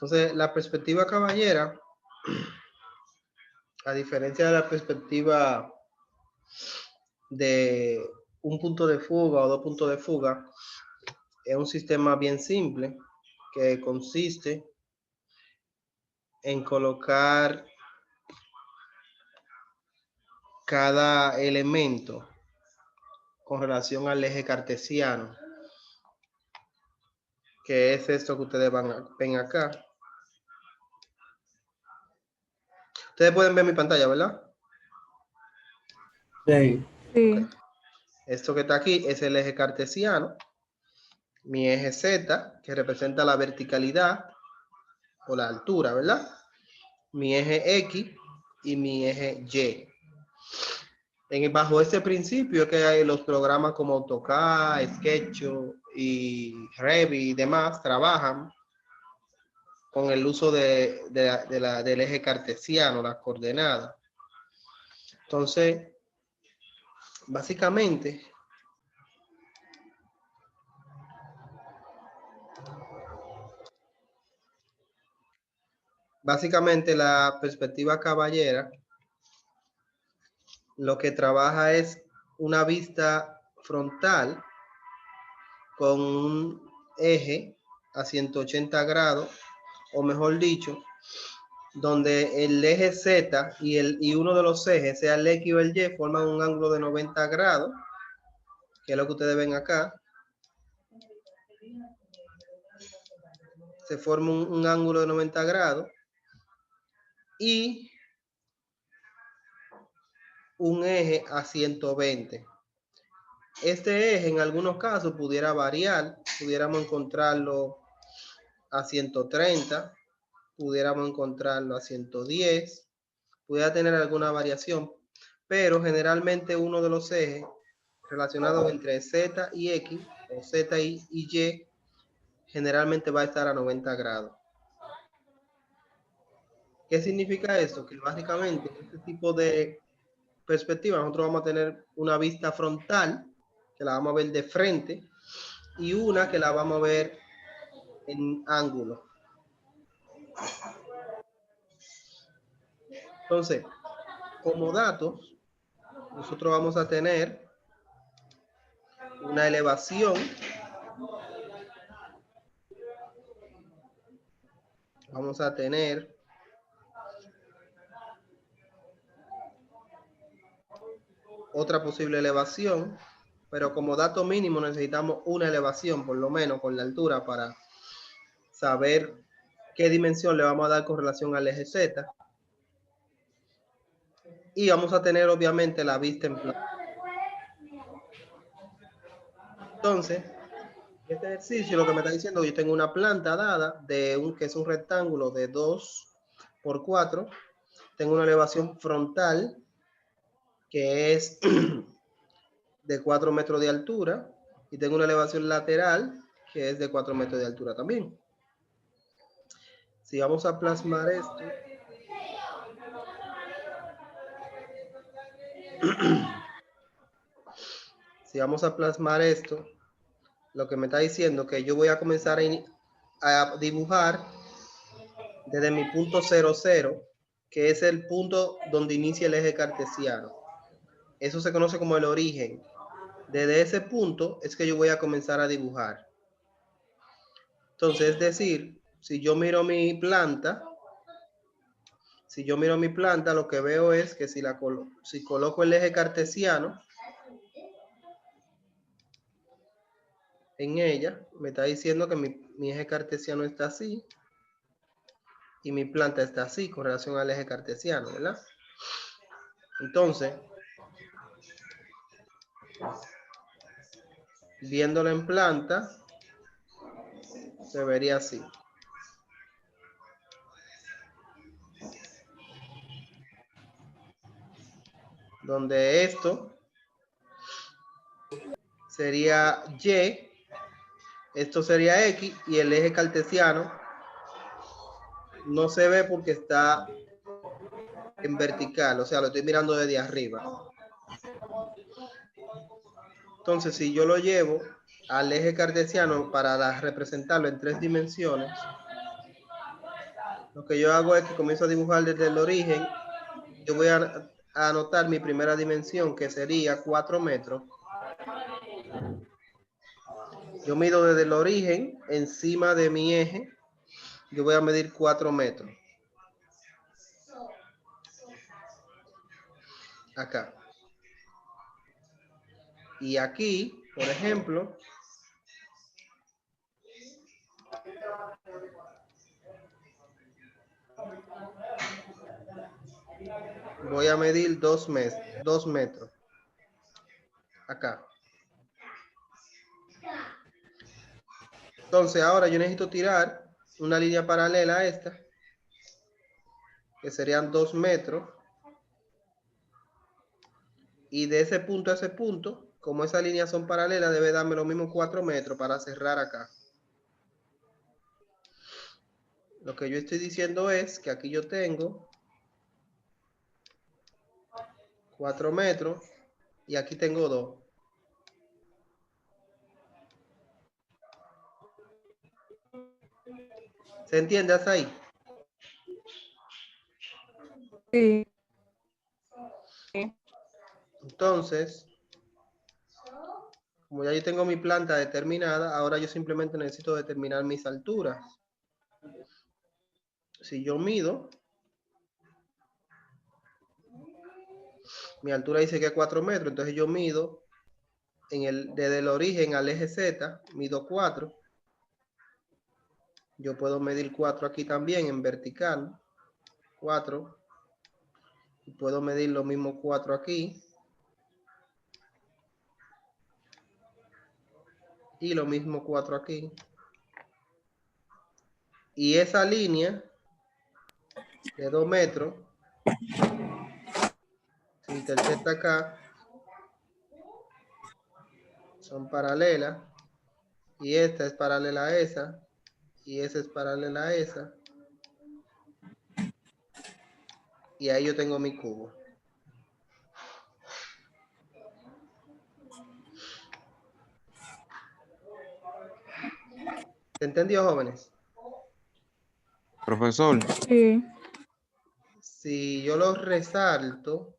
Entonces, la perspectiva caballera, a diferencia de la perspectiva de un punto de fuga o dos puntos de fuga, es un sistema bien simple que consiste en colocar cada elemento con relación al eje cartesiano, que es esto que ustedes ven acá. Ustedes pueden ver mi pantalla, ¿verdad? Sí. Sí. Okay. Esto que está aquí es el eje cartesiano. Mi eje Z, que representa la verticalidad o la altura, ¿verdad? Mi eje X y mi eje Y. Bajo este principio es que hay los programas como AutoCAD, SketchUp y Revit y demás trabajan con el uso del eje cartesiano, las coordenadas. Entonces, básicamente, la perspectiva caballera lo que trabaja es una vista frontal con un eje a 180 grados, o mejor dicho, donde el eje Z y uno de los ejes, sea el X o el Y, forman un ángulo de 90 grados, que es lo que ustedes ven acá. Se forma un ángulo de 90 grados y un eje a 120. Este eje en algunos casos pudiera variar, pudiéramos encontrarlo a 130, pudiéramos encontrarlo a 110, pudiera tener alguna variación, pero generalmente uno de los ejes relacionados entre Z y X, o Z y Y, generalmente va a estar a 90 grados. ¿Qué significa esto? Que básicamente este tipo de perspectiva nosotros vamos a tener una vista frontal, que la vamos a ver de frente, y una que la vamos a ver en ángulo. Entonces, como datos, nosotros vamos a tener una elevación, vamos a tener otra posible elevación, pero como dato mínimo necesitamos una elevación, por lo menos con la altura, para saber qué dimensión le vamos a dar con relación al eje Z. Y vamos a tener obviamente la vista en plano. Entonces, este ejercicio lo que me está diciendo, yo tengo una planta dada que es un rectángulo de 2 por 4. Tengo una elevación frontal que es de 4 metros de altura y tengo una elevación lateral que es de 4 metros de altura también. Si vamos a plasmar esto, lo que me está diciendo que yo voy a comenzar a dibujar desde mi punto 00, que es el punto donde inicia el eje cartesiano. Eso se conoce como el origen. Desde ese punto es que yo voy a comenzar a dibujar. Entonces, es decir, si yo miro mi planta, lo que veo es que si coloco el eje cartesiano en ella, me está diciendo que mi eje cartesiano está así y mi planta está así con relación al eje cartesiano, ¿verdad? Entonces, viéndolo en planta, se vería así. Donde esto sería Y, esto sería X y el eje cartesiano no se ve porque está en vertical, o sea, lo estoy mirando desde arriba. Entonces, si yo lo llevo al eje cartesiano para representarlo en 3 dimensiones, Lo que yo hago es que comienzo a dibujar desde el origen. Yo voy a anotar mi primera dimensión, que sería 4 metros. Yo mido desde el origen, encima de mi eje, yo voy a medir 4 metros. Acá. Y aquí, por ejemplo, voy a medir 2 metros. Acá. Entonces ahora yo necesito tirar una línea paralela a esta, que serían 2 metros. Y de ese punto a ese punto, como esas líneas son paralelas, debe darme los mismos 4 metros para cerrar acá. Lo que yo estoy diciendo es que aquí yo tengo 4 metros y aquí tengo 2. ¿Se entiende hasta ahí? Sí. Entonces, como ya yo tengo mi planta determinada, ahora yo simplemente necesito determinar mis alturas. Si yo mido, mi altura dice que es 4 metros, entonces yo mido desde el origen al eje Z, mido 4. Yo puedo medir 4 aquí también en vertical, 4. Y puedo medir lo mismo 4 aquí. Y lo mismo 4 aquí. Y esa línea de 2 metros, si intersecta acá, son paralelas. Y esta es paralela a esa. Y esa es paralela a esa. Y ahí yo tengo mi cubo. ¿Se entendió, jóvenes? Profesor, Sí. Si yo lo resalto,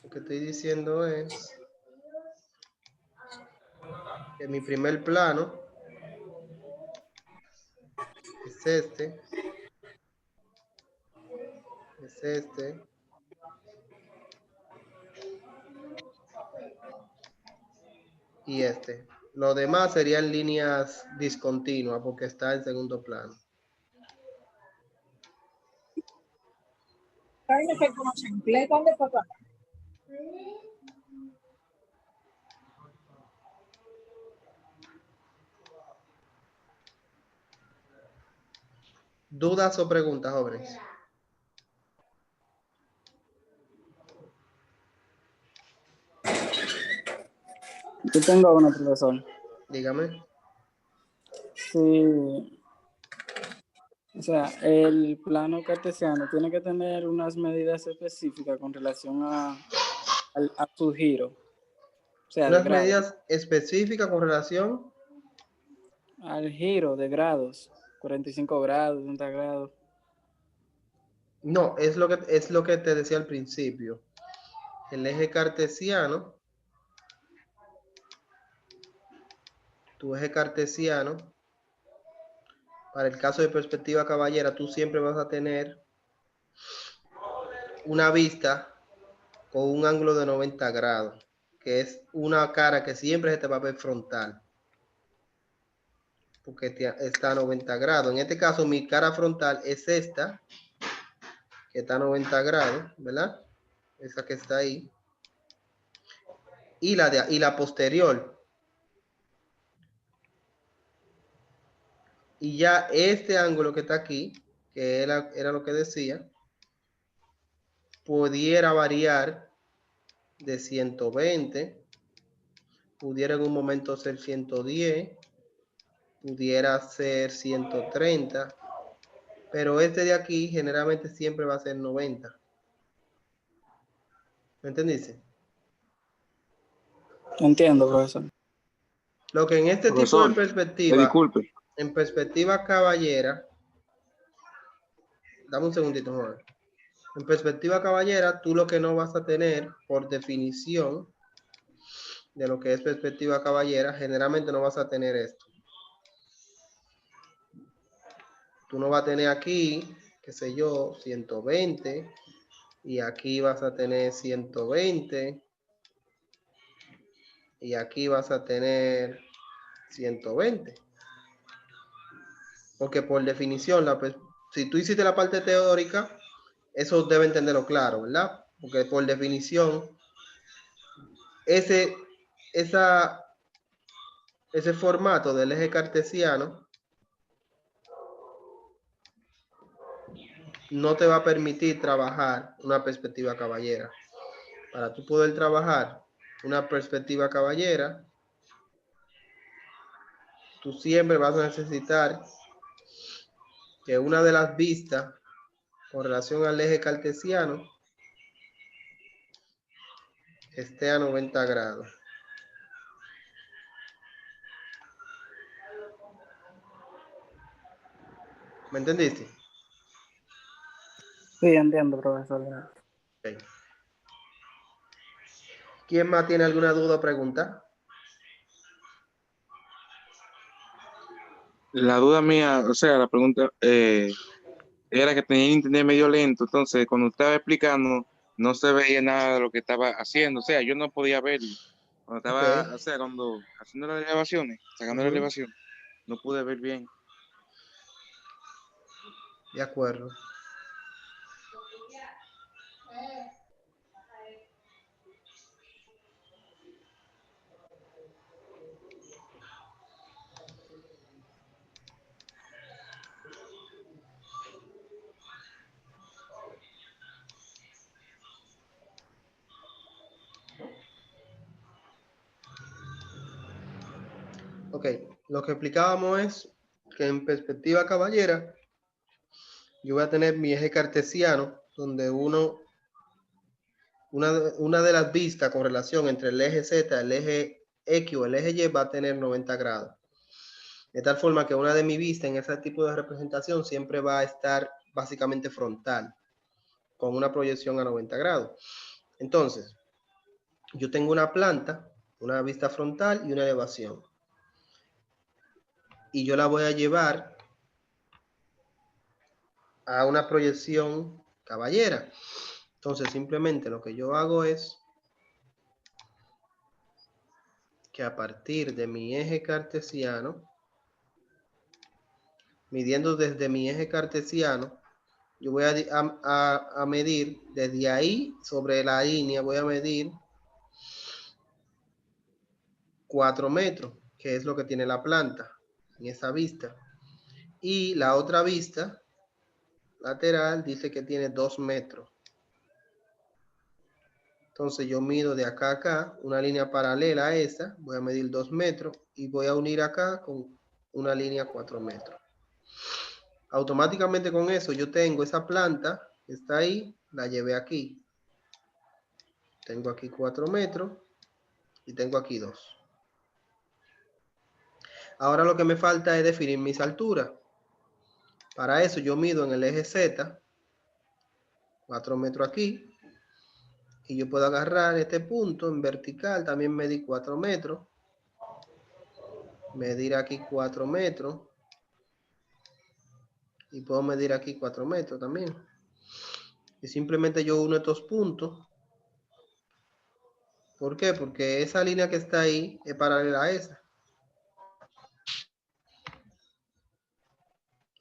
lo que estoy diciendo es que mi primer plano es este, es este, y este. Lo demás serían líneas discontinuas porque está en segundo plano. ¿Dudas o preguntas, jóvenes? Yo tengo una, profesor. Dígame. Sí, o sea, el plano cartesiano tiene que tener unas medidas específicas con relación a su giro, o sea, de Unas grado, medidas específicas con relación. al giro de grados, 45 grados, 60 grados. No, es lo que te decía al principio. El eje cartesiano, tu eje cartesiano, para el caso de perspectiva caballera, tú siempre vas a tener una vista con un ángulo de 90 grados, que es una cara que siempre se te va a ver frontal, porque está a 90 grados. En este caso, mi cara frontal es esta, que está a 90 grados, ¿verdad? Esa que está ahí. Y la posterior. Y ya este ángulo que está aquí, que era lo que decía, pudiera variar de 120, pudiera en un momento ser 110, pudiera ser 130, pero este de aquí generalmente siempre va a ser 90. ¿Me entendiste? Entiendo, profesor. Lo que en este tipo de profesor, perspectiva, disculpe. en perspectiva caballera, Dame un segundito, Juan. En perspectiva caballera, tú lo que no vas a tener, por definición de lo que es perspectiva caballera, generalmente no vas a tener esto. Tú no vas a tener aquí, qué sé yo, 120, y aquí vas a tener 120, y aquí vas a tener 120. Porque por definición, si tú hiciste la parte teórica, eso debe entenderlo claro, ¿verdad? Porque por definición, ese formato del eje cartesiano no te va a permitir trabajar una perspectiva caballera. Para tú poder trabajar una perspectiva caballera, tú siempre vas a necesitar que una de las vistas con relación al eje cartesiano esté a 90 grados. ¿Me entendiste? Sí, entiendo, profesor. Okay. ¿Quién más tiene alguna duda o pregunta? La duda mía, o sea, la pregunta era que tenía el internet medio lento, entonces cuando estaba explicando no se veía nada de lo que estaba haciendo, o sea, yo no podía verlo. Cuando estaba, Ok. o sea, cuando haciendo las elevaciones, sacando la elevación, no pude ver bien. De acuerdo. Ok, lo que explicábamos es que en perspectiva caballera, yo voy a tener mi eje cartesiano, donde una de las vistas con relación entre el eje Z, el eje X o el eje Y va a tener 90 grados. De tal forma que una de mis vistas en ese tipo de representación siempre va a estar básicamente frontal, con una proyección a 90 grados. Entonces, yo tengo una planta, una vista frontal y una elevación. Y yo la voy a llevar a una proyección caballera. Entonces, simplemente lo que yo hago es que a partir de mi eje cartesiano, midiendo desde mi eje cartesiano, yo voy a medir desde ahí sobre la línea, voy a medir 4 metros, que es lo que tiene la planta en esa vista. Y la otra vista lateral dice que tiene 2 metros. Entonces yo mido de acá a acá una línea paralela a esa, voy a medir 2 metros y voy a unir acá con una línea 4 metros. Automáticamente con eso yo tengo esa planta que está ahí, la llevé aquí. Tengo aquí 4 metros y tengo aquí 2. Ahora lo que me falta es definir mis alturas. Para eso yo mido en el eje Z, 4 metros aquí, y yo puedo agarrar este punto en vertical, también medir 4 metros, medir aquí 4 metros, y puedo medir aquí 4 metros también. Y simplemente yo uno estos puntos. ¿Por qué? Porque esa línea que está ahí es paralela a esa.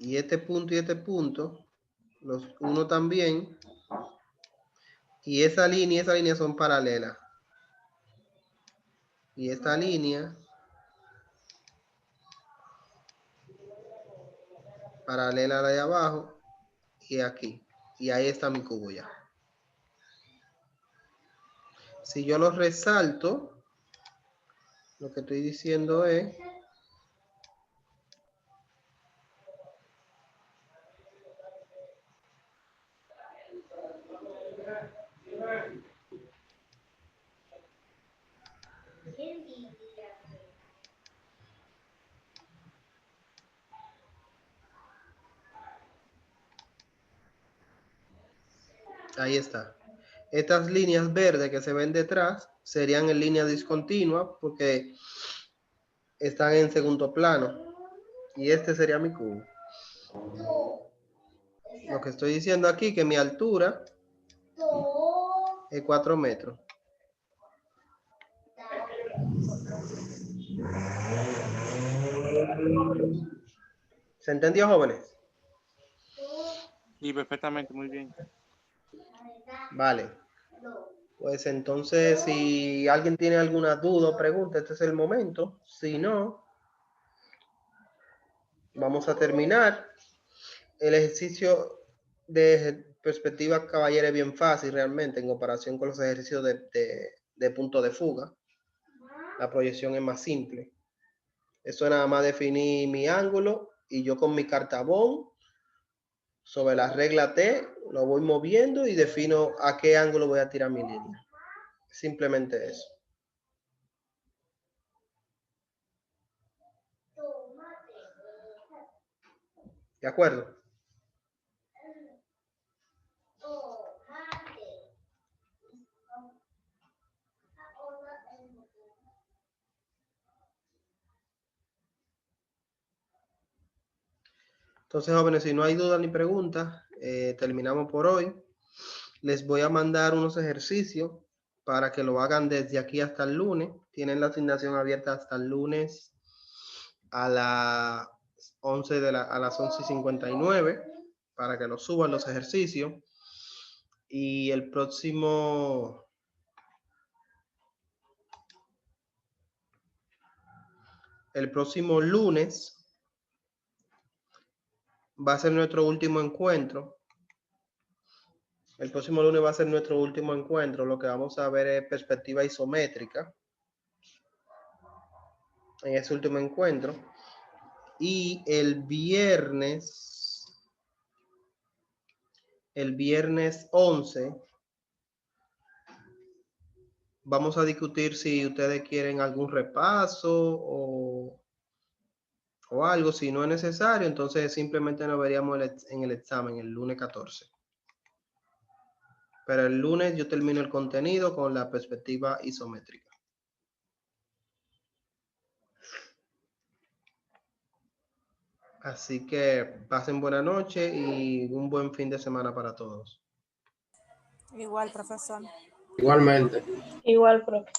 Y este punto, los uno también. Y esa línea son paralelas. Y esta línea paralela a la de abajo y aquí. Y ahí está mi cubo ya. Si yo lo resalto, lo que estoy diciendo es Ahí está. Estas líneas verdes que se ven detrás serían en línea discontinua porque están en segundo plano. Y este sería mi cubo. Lo que estoy diciendo aquí que mi altura es 4 metros. ¿Se entendió, jóvenes? Sí, perfectamente, muy bien. Vale. Pues entonces, si alguien tiene alguna duda o pregunta, este es el momento. Si no, vamos a terminar. El ejercicio de perspectiva caballera es bien fácil realmente en comparación con los ejercicios de punto de fuga. La proyección es más simple. Eso es nada más definir mi ángulo y yo con mi cartabón sobre la regla T lo voy moviendo y defino a qué ángulo voy a tirar mi línea. Simplemente eso. ¿De acuerdo? Entonces, jóvenes, si no hay dudas ni preguntas, terminamos por hoy. Les voy a mandar unos ejercicios para que lo hagan desde aquí hasta el lunes. Tienen la asignación abierta hasta el lunes a las 11:59 para que lo suban los ejercicios. Y el próximo lunes va a ser nuestro último encuentro. El próximo lunes va a ser nuestro último encuentro. Lo que vamos a ver es perspectiva isométrica en ese último encuentro. Y el viernes 11, vamos a discutir si ustedes quieren algún repaso o algo. Si no es necesario, entonces simplemente nos veríamos en el examen el lunes 14. Pero el lunes yo termino el contenido con la perspectiva isométrica. Así que pasen buena noche y un buen fin de semana para todos. Igual, profesor. Igualmente. Igual, profe.